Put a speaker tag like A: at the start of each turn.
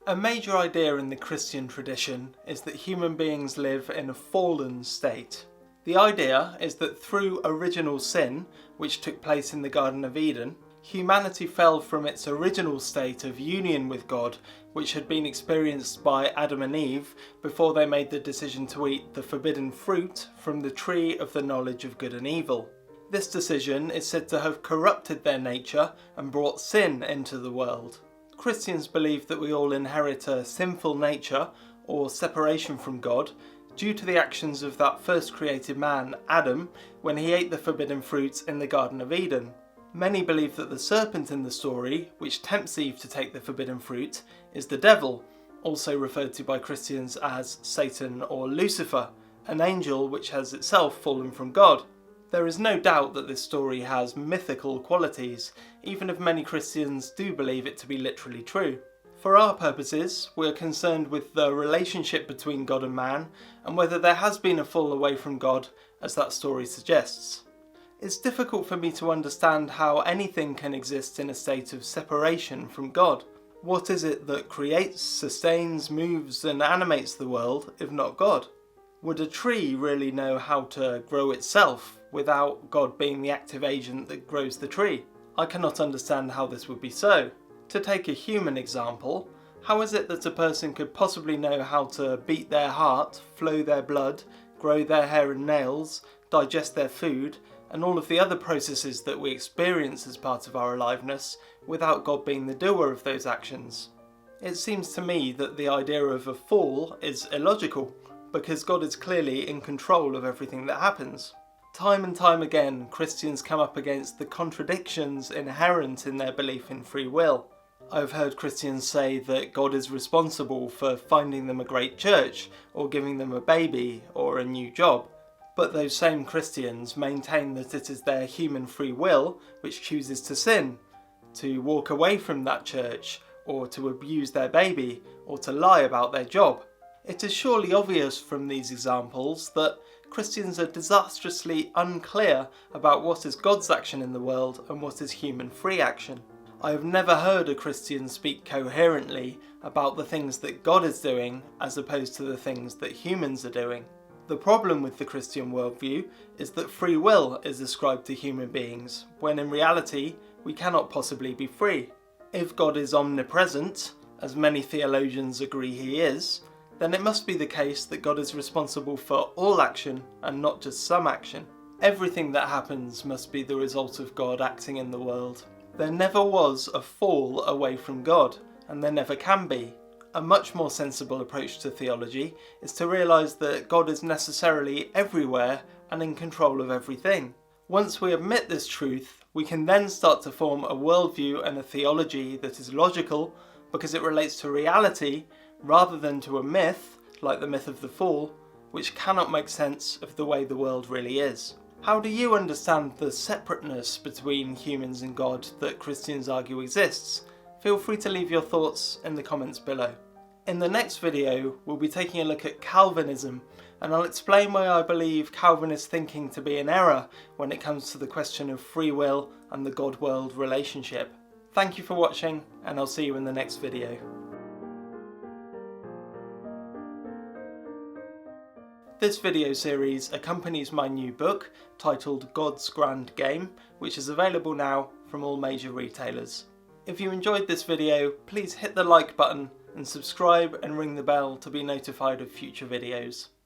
A: A major idea in the Christian tradition is that human beings live in a fallen state. The idea is that through original sin, which took place in the Garden of Eden, humanity fell from its original state of union with God, which had been experienced by Adam and Eve before they made the decision to eat the forbidden fruit from the tree of the knowledge of good and evil. This decision is said to have corrupted their nature and brought sin into the world. Christians believe that we all inherit a sinful nature, or separation from God, due to the actions of that first created man, Adam, when he ate the forbidden fruit in the Garden of Eden. Many believe that the serpent in the story, which tempts Eve to take the forbidden fruit, is the devil, also referred to by Christians as Satan or Lucifer, an angel which has itself fallen from God. There is no doubt that this story has mythical qualities, even if many Christians do believe it to be literally true. For our purposes, we are concerned with the relationship between God and man, and whether there has been a fall away from God, as that story suggests. It's difficult for me to understand how anything can exist in a state of separation from God. What is it that creates, sustains, moves and animates the world, if not God? Would a tree really know how to grow itself without God being the active agent that grows the tree? I cannot understand how this would be so. To take a human example, how is it that a person could possibly know how to beat their heart, flow their blood, grow their hair and nails, digest their food, and all of the other processes that we experience as part of our aliveness without God being the doer of those actions? It seems to me that the idea of a fall is illogical, because God is clearly in control of everything that happens. Time and time again, Christians come up against the contradictions inherent in their belief in free will. I've heard Christians say that God is responsible for finding them a great church, or giving them a baby, or a new job. But those same Christians maintain that it is their human free will which chooses to sin, to walk away from that church, or to abuse their baby, or to lie about their job. It is surely obvious from these examples that Christians are disastrously unclear about what is God's action in the world and what is human free action. I have never heard a Christian speak coherently about the things that God is doing as opposed to the things that humans are doing. The problem with the Christian worldview is that free will is ascribed to human beings, when in reality we cannot possibly be free. If God is omnipresent, as many theologians agree he is, then it must be the case that God is responsible for all action and not just some action. Everything that happens must be the result of God acting in the world. There never was a fall away from God, and there never can be. A much more sensible approach to theology is to realise that God is necessarily everywhere and in control of everything. Once we admit this truth, we can then start to form a worldview and a theology that is logical because it relates to reality rather than to a myth, like the myth of the fall, which cannot make sense of the way the world really is. How do you understand the separateness between humans and God that Christians argue exists? Feel free to leave your thoughts in the comments below. In the next video, we'll be taking a look at Calvinism, and I'll explain why I believe Calvinist thinking to be an error when it comes to the question of free will and the God-world relationship. Thank you for watching, and I'll see you in the next video. This video series accompanies my new book titled God's Grand Game, which is available now from all major retailers. If you enjoyed this video, please hit the like button and subscribe and ring the bell to be notified of future videos.